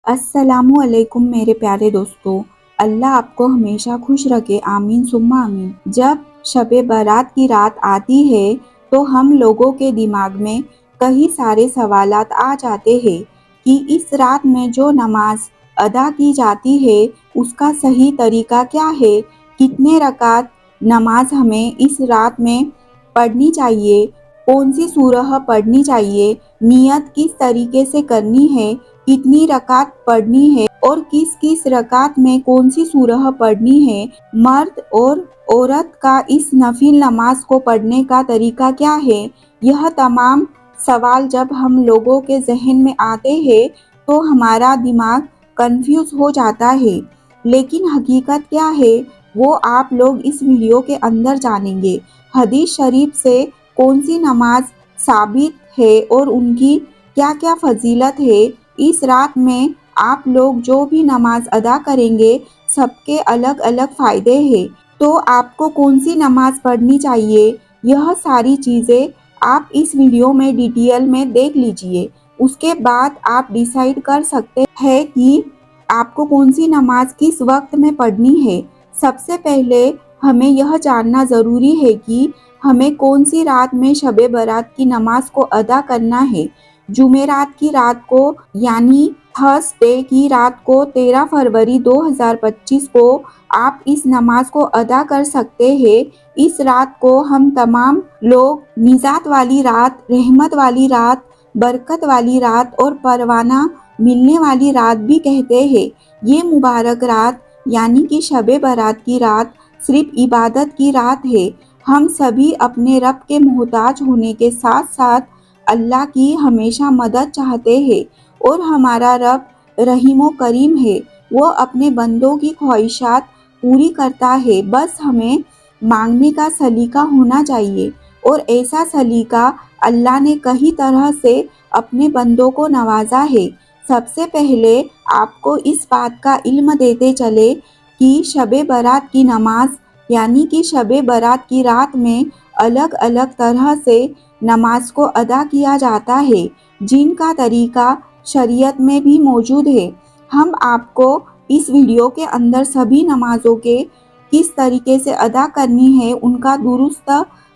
السلام علیکم میرے پیارے دوستو، اللہ آپ کو ہمیشہ خوش رکھے، آمین ثم آمین۔ جب شب برات کی رات آتی ہے تو ہم لوگوں کے دماغ میں کئی سارے سوالات آ جاتے ہیں کہ اس رات میں جو نماز ادا کی جاتی ہے اس کا صحیح طریقہ کیا ہے، کتنے رکعت نماز ہمیں اس رات میں پڑھنی چاہیے، کون سی سورہ پڑھنی چاہیے، نیت کس طریقے سے کرنی ہے، کتنی رکعت پڑھنی ہے اور کس کس رکعت میں کون سی سورہ پڑھنی ہے، مرد اور عورت کا اس نفل نماز کو پڑھنے کا طریقہ کیا ہے۔ یہ تمام سوال جب ہم لوگوں کے ذہن میں آتے ہیں تو ہمارا دماغ کنفیوز ہو جاتا ہے، لیکن حقیقت کیا ہے وہ آپ لوگ اس ویڈیو کے اندر جانیں گے۔ حدیث شریف سے کون سی نماز ثابت ہے اور ان کی کیا کیا فضیلت ہے، اس رات میں آپ لوگ جو بھی نماز ادا کریں گے سب کے الگ الگ فائدے ہیں، تو آپ کو کون سی نماز پڑھنی چاہیے، یہ ساری چیزیں آپ اس ویڈیو میں ڈیٹیل میں دیکھ لیجئے۔ اس کے بعد آپ ڈیسائیڈ کر سکتے ہیں کہ آپ کو کون سی نماز کس وقت میں پڑھنی ہے۔ سب سے پہلے ہمیں یہ جاننا ضروری ہے کہ ہمیں کون سی رات میں شب برات کی نماز کو ادا کرنا ہے۔ جمعرات کی رات کو یعنی تھرسڈے کی رات کو 13 فروری 2025 کو آپ اس نماز کو ادا کر سکتے ہیں۔ اس رات کو ہم تمام لوگ نجات والی رات، رحمت والی رات، برکت والی رات اور پروانہ ملنے والی رات بھی کہتے ہیں۔ یہ مبارک رات یعنی کہ شب برات کی رات صرف عبادت کی رات ہے۔ ہم سبھی اپنے رب کے محتاج ہونے کے ساتھ ساتھ اللہ کی ہمیشہ مدد چاہتے ہیں اور ہمارا رب رحیم و کریم ہے، وہ اپنے بندوں کی خواہشات پوری کرتا ہے، بس ہمیں مانگنے کا سلیقہ ہونا چاہیے، اور ایسا سلیقہ اللہ نے کئی طرح سے اپنے بندوں کو نوازا ہے۔ سب سے پہلے آپ کو اس بات کا علم دیتے چلے کہ شب برات کی نماز یعنی کہ شب برات کی رات میں الگ الگ طرح سے نماز کو ادا کیا جاتا ہے، جن کا طریقہ شریعت میں بھی موجود ہے۔ ہم آپ کو اس ویڈیو کے اندر سبھی نمازوں کے کس طریقے سے ادا کرنی ہے ان کا درست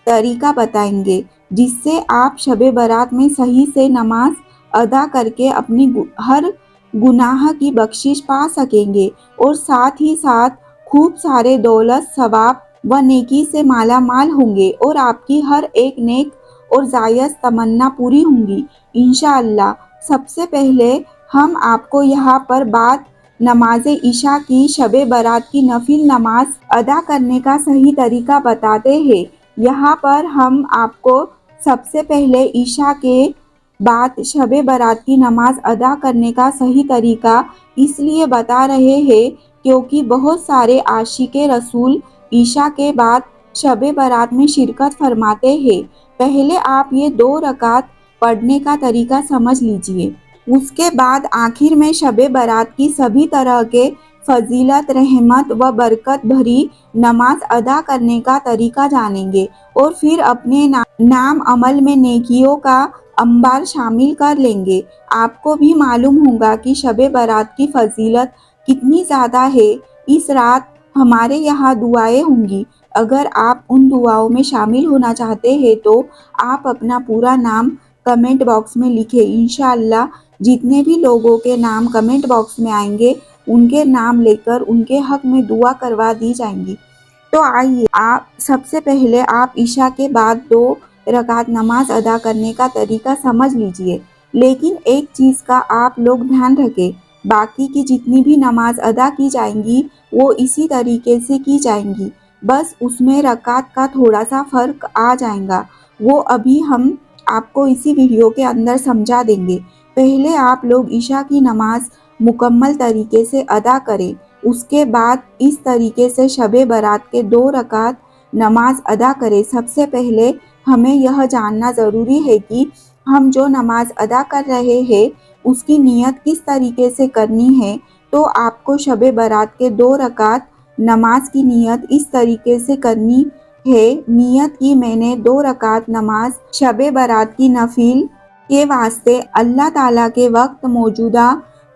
طریقہ بتائیں گے، جس سے آپ شب برات میں صحیح سے نماز ادا کر کے اپنی ہر گناہ کی بخشش پا سکیں گے اور ساتھ ہی ساتھ خوب سارے دولت، ثواب و نیکی سے مالا مال ہوں گے اور آپ کی ہر ایک نیک اور جائز تمنا پوری ہوں گی انشاءاللہ۔ سب سے پہلے ہم آپ کو یہاں پر بعد نماز عشاء کی شب برات کی نفل نماز ادا کرنے کا صحیح طریقہ بتاتے ہیں۔ یہاں پر ہم آپ کو سب سے پہلے عشاء کے بعد شب برات کی نماز ادا کرنے کا صحیح طریقہ اس لیے بتا رہے ہیں کیونکہ بہت سارے عاشق رسول عشاء کے بعد شب برات میں شرکت فرماتے ہیں۔ پہلے آپ یہ 2 رکعت پڑھنے کا طریقہ سمجھ لیجئے، اس کے بعد آخر میں شب برات کی سبھی طرح کے فضیلت، رحمت و برکت بھری نماز ادا کرنے کا طریقہ جانیں گے اور پھر اپنے نام عمل میں نیکیوں کا انبار شامل کر لیں گے۔ آپ کو بھی معلوم ہوگا کہ شب برات کی فضیلت کتنی زیادہ ہے۔ اس رات ہمارے یہاں دعائیں ہوں گی، اگر آپ ان دعاؤں میں شامل ہونا چاہتے ہیں تو آپ اپنا پورا نام کمنٹ باکس میں لکھیں، انشاءاللہ جتنے بھی لوگوں کے نام کمنٹ باکس میں آئیں گے ان کے نام لے کر ان کے حق میں دعا کروا دی جائیں گی۔ تو آئیے سب سے پہلے آپ عشاء کے بعد 2 رکعت نماز ادا کرنے کا طریقہ سمجھ لیجئے، لیکن ایک چیز کا آپ لوگ دھیان رکھیں، باقی کی جتنی بھی نماز ادا کی جائیں گی وہ اسی طریقے سے کی جائیں گی، بس اس میں رکعت کا تھوڑا سا فرق آ جائے گا، وہ ابھی ہم آپ کو اسی ویڈیو کے اندر سمجھا دیں گے۔ پہلے آپ لوگ عشاء کی نماز مکمل طریقے سے ادا کریں، اس کے بعد اس طریقے سے شب برات کے 2 رکعت نماز ادا کریں۔ سب سے پہلے ہمیں یہ جاننا ضروری ہے کہ ہم جو نماز ادا کر رہے ہیں اس کی نیت کس طریقے سے کرنی ہے، تو آپ کو شب برات کے 2 رکعت نماز کی نیت اس طریقے سے کرنی ہے۔ نیت کی میں نے 2 رکعت نماز شب برات کی نفل کے واسطے اللہ تعالیٰ کے وقت موجودہ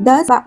10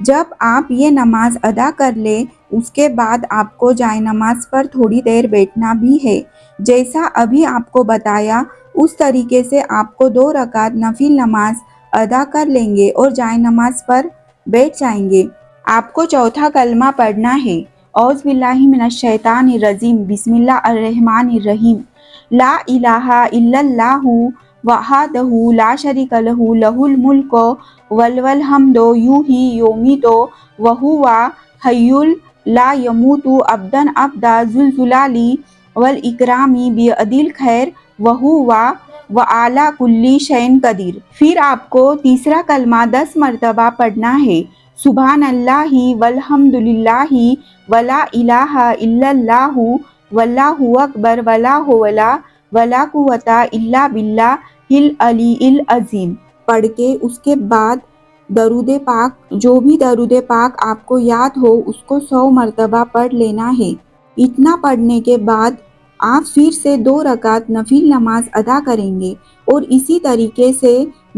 جب آپ یہ نماز ادا کر لیں اس کے بعد آپ کو جائے نماز پر تھوڑی دیر بیٹھنا بھی ہے۔ جیسا ابھی آپ کو بتایا اس طریقے سے آپ کو 2 رکعت نفل نماز ادا کر لیں گے اور جائے نماز پر بیٹھ جائیں گے۔ آپ کو چوتھا کلمہ پڑھنا ہے، اعوذ باللہ من الشیطان الرجیم، بسم اللہ الرحمن الرحیم، لا الہ الا اللہ وحدہ لا شریک لہ لہ الملک وله الحمد یحیی ویمیت وہو حی لا یموت ابدا ابدا ذو الجلال والاکرام بیدہ الخیر وہو وعلی کل شیء قدیر۔ پھر آپ کو تیسرا کلمہ 10 مرتبہ پڑھنا ہے، سبحان اللہ والحمد للہ ولا الہ الا اللہ واللہ اکبر ولا حول ولا قوۃ الا باللہ العلی العظیم پڑھ کے اس کے بعد درود پاک، جو بھی درود پاک آپ کو یاد ہو اس کو 100 مرتبہ پڑھ لینا ہے۔ اتنا پڑھنے کے بعد آپ پھر سے 2 رکعت نفل نماز ادا کریں گے اور اسی طریقے سے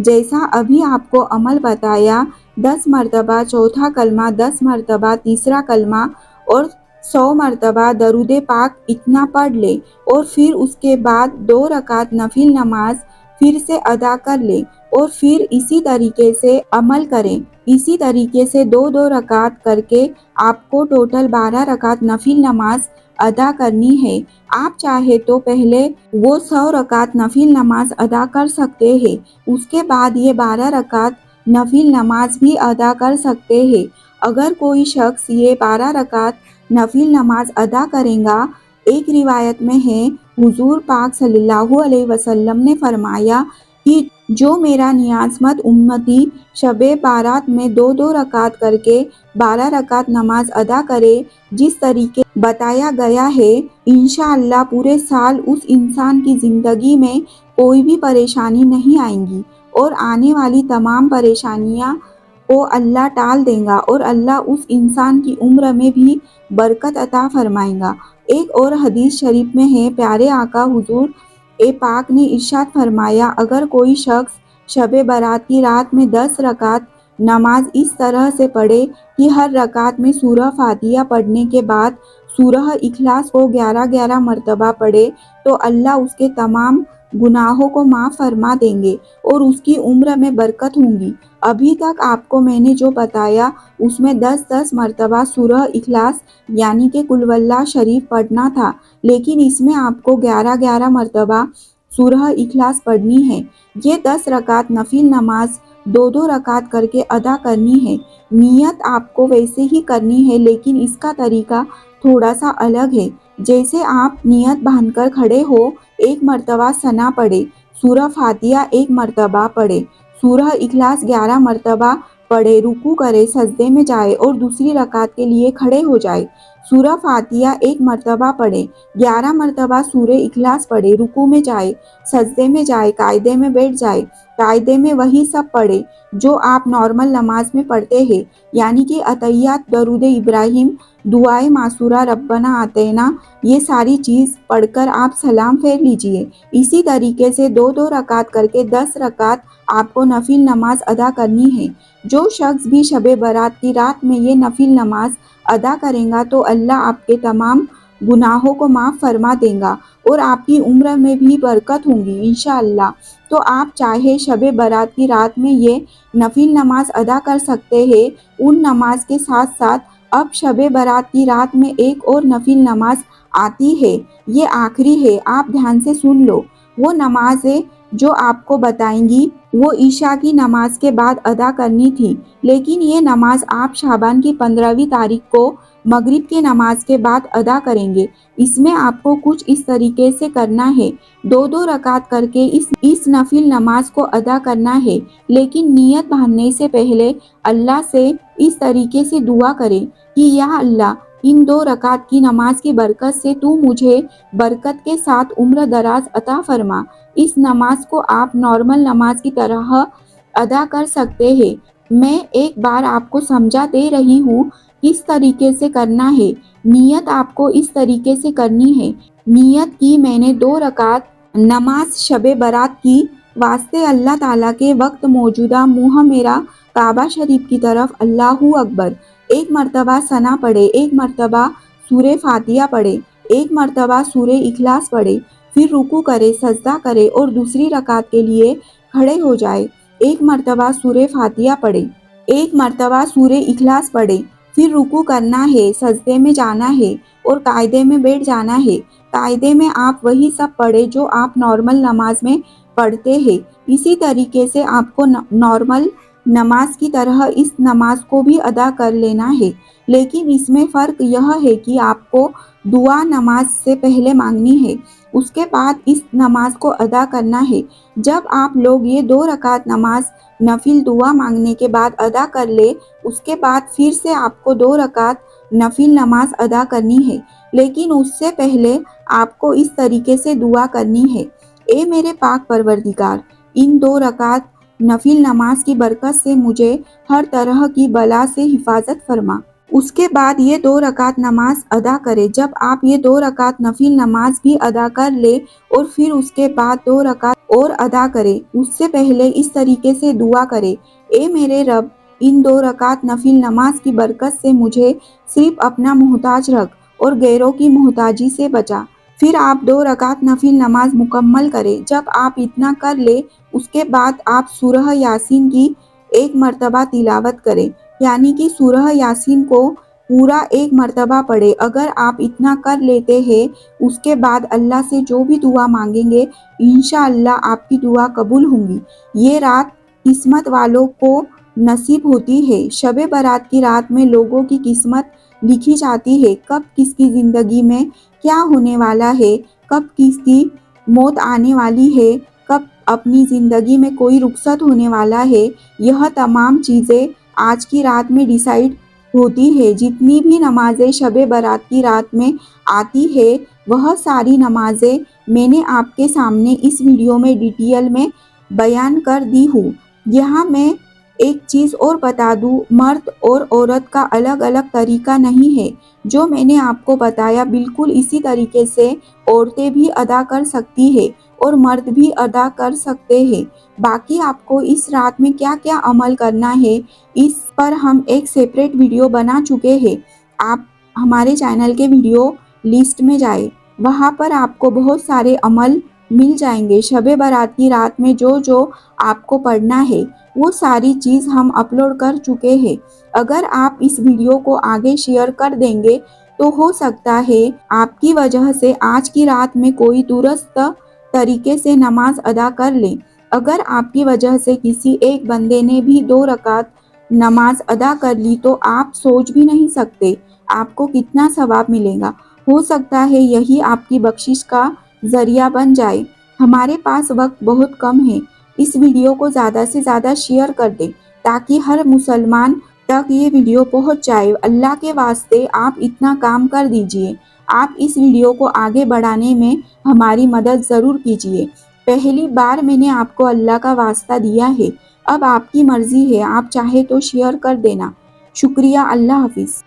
جیسا ابھی آپ کو عمل بتایا 10 مرتبہ چوتھا کلمہ، 10 مرتبہ تیسرا کلمہ اور 100 مرتبہ درود پاک اتنا پڑھ لے اور پھر اس کے بعد 2 رکعت نفل نماز پھر سے ادا کر لے اور پھر اسی طریقے سے عمل کریں۔ اسی طریقے سے 2 رکعت کر کے آپ کو ٹوٹل 12 رکعت نفل نماز ادا کرنی ہے۔ آپ چاہے تو پہلے وہ 100 رکعت نفل نماز ادا کر سکتے ہیں، اس کے بعد یہ 12 رکعت نفل نماز بھی ادا کر سکتے ہیں۔ اگر کوئی شخص یہ 12 رکعت نفل نماز ادا کرے گا، ایک روایت میں ہے حضور پاک صلی اللہ علیہ وسلم نے فرمایا کہ جو میرا نیاز مند امتی شب بارات میں 2 رکعت کر کے 12 رکعت نماز ادا کرے جس طریقے بتایا گیا ہے، انشاءاللہ پورے سال اس انسان کی زندگی میں کوئی بھی پریشانی نہیں آئے گی اور آنے والی تمام پریشانیاں کو اللہ ٹال دے گا اور اللہ اس انسان کی عمر میں بھی برکت عطا فرمائے گا۔ ایک اور حدیث شریف میں ہے، پیارے آقا حضور پاک نے ارشاد فرمایا، اگر کوئی شخص شب برات کی رات میں 10 رکعت نماز اس طرح سے پڑھے کہ ہر رکعت میں سورہ فاتحہ پڑھنے کے بعد سورہ اخلاص کو 11 مرتبہ پڑھے تو اللہ اس کے تمام گناہوں کو معاف فرما دیں گے اور اس کی عمر میں برکت ہوں گی۔ ابھی تک آپ کو میں نے جو بتایا اس میں 10 مرتبہ سورہ اخلاص یعنی کہ قل واللہ شریف پڑھنا تھا، لیکن اس میں آپ کو 11 مرتبہ سورہ اخلاص پڑھنی ہے۔ یہ 10 رکعت نفل نماز 2 رکعت کر کے ادا کرنی ہے۔ نیت آپ کو ویسے ہی کرنی ہے لیکن اس کا طریقہ تھوڑا سا الگ ہے۔ جیسے آپ نیت باندھ کر کھڑے ہو، 1 مرتبہ ثنا پڑھے، سورہ فاتحہ 1 مرتبہ پڑھے، سورہ اخلاص 11 مرتبہ پڑھے، رکوع کرے، سجدے میں جائے اور دوسری رکعت کے لیے کھڑے ہو جائے، سورہ فاتحہ 1 مرتبہ پڑھے، 11 مرتبہ سورہ اخلاص پڑھے، رکوع میں جائے، سجدے میں جائے، قاعدے میں بیٹھ جائے، قاعدے میں وہی سب پڑھے جو آپ نارمل نماز میں پڑھتے ہیں، یعنی کہ اتحیات، درود ابراہیم، دعائے معصورہ، ربنا آتینا، یہ ساری چیز پڑھ کر آپ سلام پھیر لیجئے۔ اسی طریقے سے 2 رکعت کر کے 10 رکعت آپ کو نفل نماز ادا کرنی ہے۔ جو شخص بھی شب برات کی رات میں یہ نفل نماز ادا کرے گا تو اللہ آپ کے تمام گناہوں کو معاف فرما دے گا اور آپ کی عمر میں بھی برکت ہوں گی انشاءاللہ۔ تو آپ چاہے شب برات کی رات میں یہ نفل نماز ادا کر سکتے ہیں۔ ان نماز کے ساتھ ساتھ اب شب برات کی رات میں ایک اور نفل نماز آتی ہے، یہ آخری ہے، آپ دھیان سے سن لو۔ وہ نمازیں جو آپ کو بتائیں گی وہ عشاء کی نماز کے بعد ادا کرنی تھی، لیکن یہ نماز آپ شعبان کی 15ویں تاریخ کو مغرب کی نماز کے بعد ادا کریں گے۔ اس میں آپ کو کچھ اس طریقے سے کرنا ہے، 2 رکعت کر کے اس نفل نماز کو ادا کرنا ہے، لیکن نیت باندھنے سے پہلے اللہ سے اس طریقے سے دعا کریں کہ یا اللہ ان 2 رکعت کی نماز کی برکت سے تو مجھے برکت کے ساتھ عمر دراز عطا فرما۔ اس نماز کو آپ نارمل نماز کی طرح ادا کر سکتے ہیں۔ میں ایک بار آپ کو سمجھا دے رہی ہوں کس طریقے سے کرنا ہے۔ نیت آپ کو اس طریقے سے کرنی ہے، نیت کی میں نے 2 رکعت نماز شب برات کی واسطے اللہ تعالیٰ کے وقت موجودہ منہ میرا کعبہ شریف کی طرف اللہ اکبر، ایک مرتبہ ثنا پڑھے، ایک مرتبہ سورہ فاتحہ پڑھے، ایک مرتبہ سورہ اخلاص پڑھے، پھر رکوع کرے، سجدہ کرے اور دوسری رکعت کے لیے کھڑے ہو جائے، ایک مرتبہ سورہ فاتحہ پڑھے، ایک مرتبہ سورہ اخلاص پڑھے، پھر رکوع کرنا ہے، سجدے میں جانا ہے اور قاعدے میں بیٹھ جانا ہے۔ قاعدے میں آپ وہی سب پڑھے جو آپ نارمل نماز میں پڑھتے ہیں، اسی طریقے سے آپ کو نارمل نماز کی طرح اس نماز کو بھی ادا کر لینا ہے، لیکن اس میں فرق یہ ہے کہ آپ کو دعا نماز سے پہلے مانگنی ہے، اس کے بعد اس نماز کو ادا کرنا ہے۔ جب آپ لوگ یہ 2 رکعت نماز نفل دعا مانگنے کے بعد ادا کر لے، اس کے بعد پھر سے آپ کو 2 رکعت نفل نماز ادا کرنی ہے، لیکن اس سے پہلے آپ کو اس طریقے سے دعا کرنی ہے: اے میرے پاک پروردگار، ان 2 رکعت نفل نماز کی برکت سے مجھے ہر طرح کی بلا سے حفاظت فرما۔ اس کے بعد یہ 2 رکعت نماز ادا کرے۔ جب آپ یہ 2 رکعت نفل نماز بھی ادا کر لے اور پھر اس کے بعد 2 رکعت اور ادا کرے، اس سے پہلے اس طریقے سے دعا کرے: اے میرے رب، ان 2 رکعت نفل نماز کی برکت سے مجھے صرف اپنا محتاج رکھ اور غیروں کی محتاجی سے بچا۔ پھر آپ 2 رکعت نفل نماز مکمل کریں۔ جب آپ اتنا کر لیں، اس کے بعد آپ سورہ یاسین کی 1 مرتبہ تلاوت کریں، یعنی کہ سورہ یاسین کو پورا 1 مرتبہ پڑھیں۔ اگر آپ اتنا کر لیتے ہیں، اس کے بعد اللہ سے جو بھی دعا مانگیں گے، انشاءاللہ آپ کی دعا قبول ہوں گی۔ یہ رات قسمت والوں کو نصیب ہوتی ہے۔ شب برات کی رات میں لوگوں کی قسمت لکھی جاتی ہے، کب کس کی زندگی میں کیا ہونے والا ہے، کب کس کی موت آنے والی ہے، کب اپنی زندگی میں کوئی رخصت ہونے والا ہے، یہ تمام چیزیں آج کی رات میں ڈیسائیڈ ہوتی ہے۔ جتنی بھی نمازیں شب برات کی رات میں آتی ہے، وہ ساری نمازیں میں نے آپ کے سامنے اس ویڈیو میں ڈیٹیل میں بیان کر دی ہوں۔ یہاں میں ایک چیز اور بتا دوں، مرد اور عورت کا الگ الگ طریقہ نہیں ہے۔ جو میں نے آپ کو بتایا بالکل اسی طریقے سے عورتیں بھی ادا کر سکتی ہیں اور مرد بھی ادا کر سکتے ہیں۔ باقی آپ کو اس رات میں کیا کیا عمل کرنا ہے، اس پر ہم ایک سیپریٹ ویڈیو بنا چکے ہیں۔ آپ ہمارے چینل کے ویڈیو لسٹ میں جائیں، وہاں پر آپ کو بہت سارے عمل مل جائیں گے۔ شب برات کی رات میں جو جو آپ کو پڑھنا ہے، وہ ساری چیز ہم اپلوڈ کر چکے ہیں۔ اگر آپ اس ویڈیو کو آگے شیئر کر دیں گے تو ہو سکتا ہے آپ کی وجہ سے آج کی رات میں کوئی درست طریقے سے نماز ادا کر لیں۔ اگر آپ کی وجہ سے کسی ایک بندے نے بھی 2 رکعت نماز ادا کر لی تو آپ سوچ بھی نہیں سکتے آپ کو کتنا ثواب ملے گا۔ ہو سکتا ہے یہی آپ کی بخشش کا ذریعہ بن جائے۔ ہمارے پاس وقت بہت کم ہے، اس ویڈیو کو زیادہ سے زیادہ شیئر کر دیں تاکہ ہر مسلمان تک یہ ویڈیو پہنچ جائے۔ اللہ کے واسطے آپ اتنا کام کر دیجئے، آپ اس ویڈیو کو آگے بڑھانے میں ہماری مدد ضرور کیجئے۔ پہلی بار میں نے آپ کو اللہ کا واسطہ دیا ہے، اب آپ کی مرضی ہے، آپ چاہے تو شیئر کر دینا۔ شکریہ، اللہ حافظ۔